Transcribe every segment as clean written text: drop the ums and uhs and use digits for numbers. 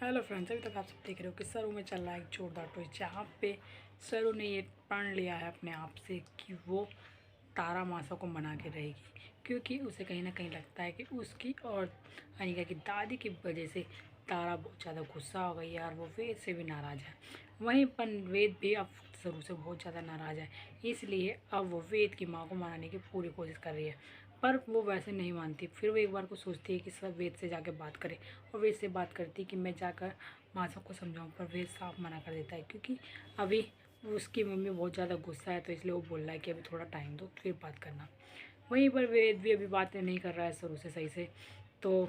Hello friends, अभी तक आप सब देख रहे हो कि सरू में चल रहा है एक जोरदार ट्विस्ट, जहाँ पे सरू ने ये प्रण लिया है अपने आप से कि वो तारा मासा को मना के रहेगी, क्योंकि उसे कहीं ना कहीं लगता है कि उसकी और अनिका की दादी की वजह से तारा बहुत ज़्यादा गुस्सा हो गई है और वो वेद से भी नाराज़ है। वहीं पर वेद भी अब सरू से बहुत ज़्यादा नाराज़ है, इसलिए अब वो वेद की माँ को मनाने की पूरी कोशिश कर रही है। पर वो वैसे नहीं मानती। फिर वो एक बार को सोचती है कि सब वेद से जाके बात करे, और वेद से बात करती है कि मैं जाकर मासा को समझाऊँ, पर वेद साफ मना कर देता है क्योंकि अभी उसकी मम्मी बहुत ज़्यादा गुस्सा है, तो इसलिए वो बोल रहा है कि अभी थोड़ा टाइम दो फिर बात करना। वहीं पर वेद भी अभी बातें नहीं कर रहा है सरू से सही से। तो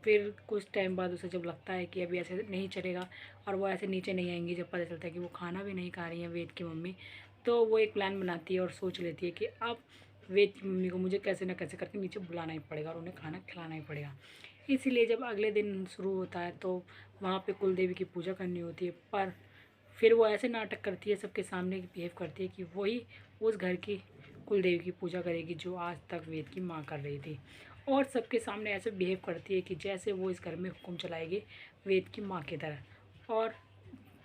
फिर कुछ टाइम बाद उसे जब लगता है कि अभी ऐसे नहीं चलेगा और वो ऐसे नीचे नहीं आएंगी, जब पता चलता है कि वो खाना भी नहीं खा रही है वेद की मम्मी, तो वो एक प्लान बनाती है और सोच लेती है कि अब वेद की मम्मी को मुझे कैसे ना कैसे करके नीचे बुलाना ही पड़ेगा और उन्हें खाना खिलाना ही पड़ेगा। इसीलिए जब अगले दिन शुरू होता है तो वहाँ पे कुल देवी की पूजा करनी होती है, पर फिर वो ऐसे नाटक करती है, सबके सामने बिहेव करती है कि वही उस घर की कुल देवी की पूजा करेगी जो आज तक वेद की माँ कर रही थी, और सबके सामने ऐसे बिहेव करती है कि जैसे वो इस घर में हुक्म चलाएगी वेद की माँ की तरह। और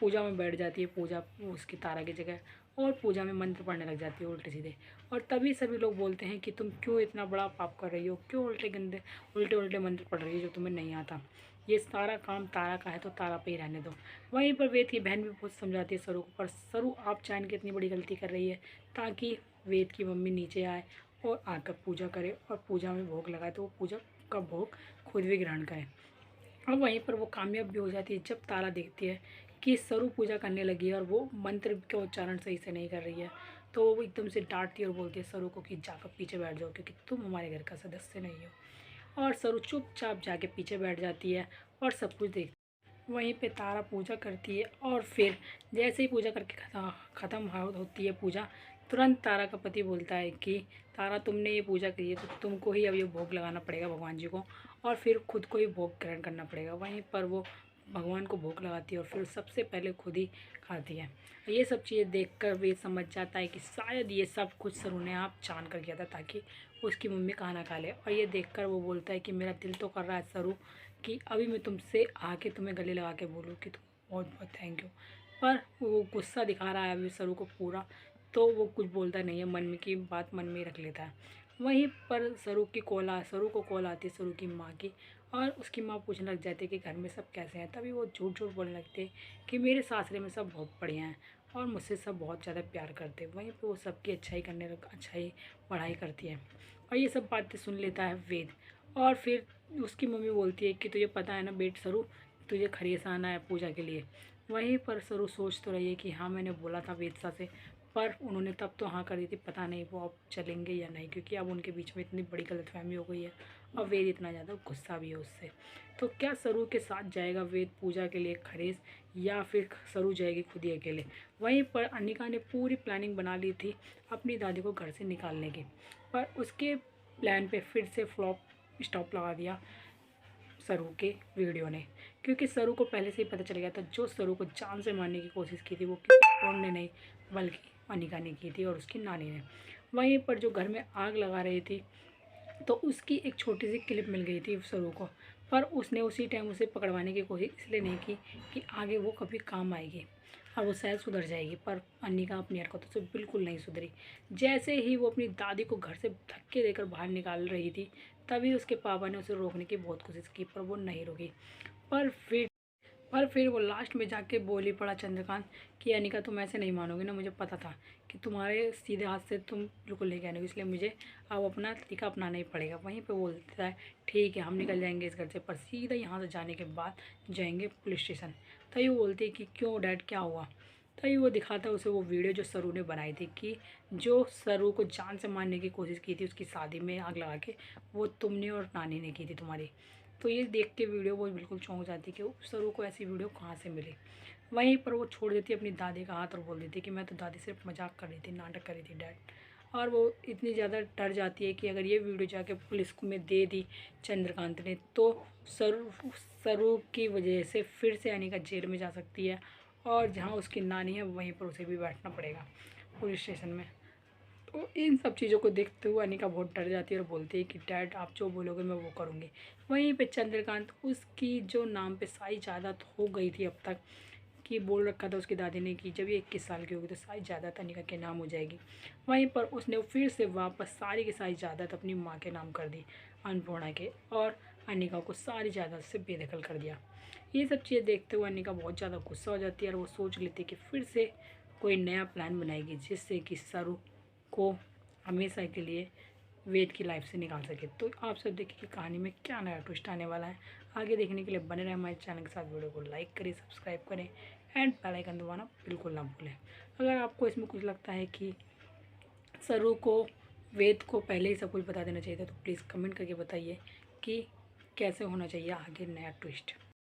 पूजा में बैठ जाती है, पूजा उसकी तारा की जगह, और पूजा में मंत्र पढ़ने लग जाती है उल्टे सीधे। और तभी सभी लोग बोलते हैं कि तुम क्यों इतना बड़ा पाप कर रही हो, क्यों उल्टे गंदे उल्टे उल्टे मंत्र पढ़ रही हो जो तुम्हें नहीं आता, ये सारा काम तारा का है तो तारा पे ही रहने दो। वहीं पर वेद की बहन भी बहुत समझाती है सरू को, पर सरू आप जान के इतनी बड़ी गलती कर रही है ताकि वेद की मम्मी नीचे आए और आकर पूजा करे और पूजा में भोग लगाए, तो वो पूजा का भोग खुद भी ग्रहण करे। और वहीं पर वो कामयाब भी हो जाती है जब तारा देखती है कि सरू पूजा करने लगी है और वो मंत्र का उच्चारण सही से नहीं कर रही है। तो वो एकदम से डांटती है और बोलती है सरू को कि जाकर पीछे बैठ जाओ, क्योंकि तुम हमारे घर का सदस्य नहीं हो। और सरू चुपचाप जाके पीछे बैठ जाती है और सब कुछ देखती है। वहीं पे तारा पूजा करती है, और फिर जैसे ही पूजा करके ख़त्म होती है पूजा, तुरंत तारा का पति बोलता है कि तारा तुमने ये पूजा की है तो तुमको ही अब ये भोग लगाना पड़ेगा भगवान जी को, और फिर खुद को ही भोग ग्रहण करना पड़ेगा। वहीं पर वो भगवान को भोग लगाती है और फिर सबसे पहले खुद ही खाती है। ये सब चीज़ें देखकर वे समझ जाता है कि शायद ये सब कुछ सरू ने आप जान कर किया था ताकि उसकी मम्मी खाना खा ले। और ये देखकर वो बोलता है कि मेरा दिल तो कर रहा है सरू कि अभी मैं तुमसे आके तुम्हें गले लगा के बोलूँ कि तुम बहुत बहुत थैंक यू, पर वो गुस्सा दिखा रहा है अभी सरू को पूरा, तो वो कुछ बोलता नहीं है, मन में की बात मन में ही रख लेता है। वहीं पर सरू को कॉल आती है सरू की माँ की, और उसकी माँ पूछने लग जाती है कि घर में सब कैसे हैं। तभी वो झूठ झूठ बोलने लगते हैं कि मेरे सासरे में सब बहुत बढ़िया हैं और मुझसे सब बहुत ज़्यादा प्यार करते हैं। वहीं पर वो सबकी अच्छाई बढ़ाई करती है, और ये सब बातें सुन लेता है वेद। और फिर उसकी मम्मी बोलती है कि तुझे पता है ना बेट सरू, तुझे खरीस आना है पूजा के लिए। वहीं पर सरू सोच तो रही है कि हाँ मैंने बोला था वेदसा से, पर उन्होंने तब तो हाँ कर दी थी, पता नहीं वो अब चलेंगे या नहीं, क्योंकि अब उनके बीच में इतनी बड़ी गलतफहमी हो गई है और वेद इतना ज़्यादा गुस्सा भी है उससे। तो क्या सरू के साथ जाएगा वेद पूजा के लिए खरीस, या फिर सरू जाएगी खुद ही अकेले। वहीं पर अनिका ने पूरी प्लानिंग बना ली थी अपनी दादी को घर से निकालने की, पर उसके प्लान पे फिर से फ्लॉप स्टॉप लगा दिया सरू के वीडियो ने, क्योंकि सरू को पहले से ही पता चल गया था जो सरू को जान से मारने की कोशिश की थी वो किसी और ने नहीं बल्कि अनिका ने की थी और उसकी नानी ने। वहीं पर जो घर में आग लगा रही थी तो उसकी एक छोटी सी क्लिप मिल गई थी सरू को, पर उसने उसी टाइम उसे पकड़वाने की कोशिश इसलिए नहीं की कि आगे वो कभी काम आएगी और वो शायद सुधर जाएगी। पर अनिका अपनी हरकतों से बिल्कुल नहीं सुधरी। जैसे ही वो अपनी दादी को घर से धक्के देकर बाहर निकाल रही थी, तभी उसके पापा ने उसे रोकने की बहुत कोशिश की, पर वो नहीं रुकी। पर फिर पर फिर वो लास्ट में जाके बोली पड़ा चंद्रकांत कि अनिका तुम ऐसे नहीं मानोगे ना, मुझे पता था कि तुम्हारे सीधे हाथ से तुम बिल्कुल नहीं कहने, इसलिए मुझे अब अपना तरीका अपनाना ही पड़ेगा। वहीं पे बोलता है ठीक है हम निकल जाएंगे इस घर से, पर सीधा यहाँ से जाने के बाद जाएंगे पुलिस स्टेशन। तभी वो बोलती है कि क्यों डैड क्या हुआ। तभी वो दिखाता है उसे वो वीडियो जो सरू ने बनाई थी कि जो सरू को जान से मारने की कोशिश की थी उसकी शादी में आग लगा के, वो तुमने और नानी ने की थी तुम्हारी। तो ये देख के वीडियो वो बिल्कुल चौंक जाती कि सरू को ऐसी वीडियो कहाँ से मिली। वहीं पर वो छोड़ देती अपनी दादी का हाथ और बोल देती कि मैं तो दादी सिर्फ मजाक कर रही थी, नाटक कर रही थी डैड। और वो इतनी ज़्यादा डर जाती है कि अगर ये वीडियो जाके पुलिस को में दे दी चंद्रकांत ने, तो सरू की वजह से फिर से अनिका जेल में जा सकती है, और जहाँ उसकी नानी है वहीं पर उसे भी बैठना पड़ेगा पुलिस स्टेशन में। तो इन सब चीज़ों को देखते हुए अनिका बहुत डर जाती है और बोलती है कि डैड आप जो बोलोगे मैं वो करूँगी। वहीं पे चंद्रकांत, उसकी जो नाम पे सारी जायदाद हो गई थी अब तक, कि बोल रखा था उसकी दादी ने कि जब ये 21 साल की होगी तो सारी जायदाद अनिका के नाम हो जाएगी। वहीं पर उसने फिर से वापस सारी की सारी जायदाद अपनी माँ के नाम कर दी, अन्नपूर्णा के, और अनिका को सारी जायदाद से बेदखल कर दिया। ये सब चीज़ें देखते हुए अनिका बहुत ज़्यादा गुस्सा हो जाती है और वो सोच लेती है कि फिर से कोई नया प्लान बनाएगी जिससे कि सरू को हमेशा के लिए वेद की लाइफ से निकाल सके। तो आप सब देखिए कि कहानी में क्या नया ट्विस्ट आने वाला है। आगे देखने के लिए बने रहे हमारे चैनल के साथ। वीडियो को लाइक करें, सब्सक्राइब करें एंड बेल आइकन दबाना बिल्कुल ना भूलें। अगर आपको इसमें कुछ लगता है कि सरू को वेद को पहले ही सब कुछ बता देना चाहिए था तो प्लीज़ कमेंट करके बताइए कि कैसे होना चाहिए आगे नया ट्विस्ट।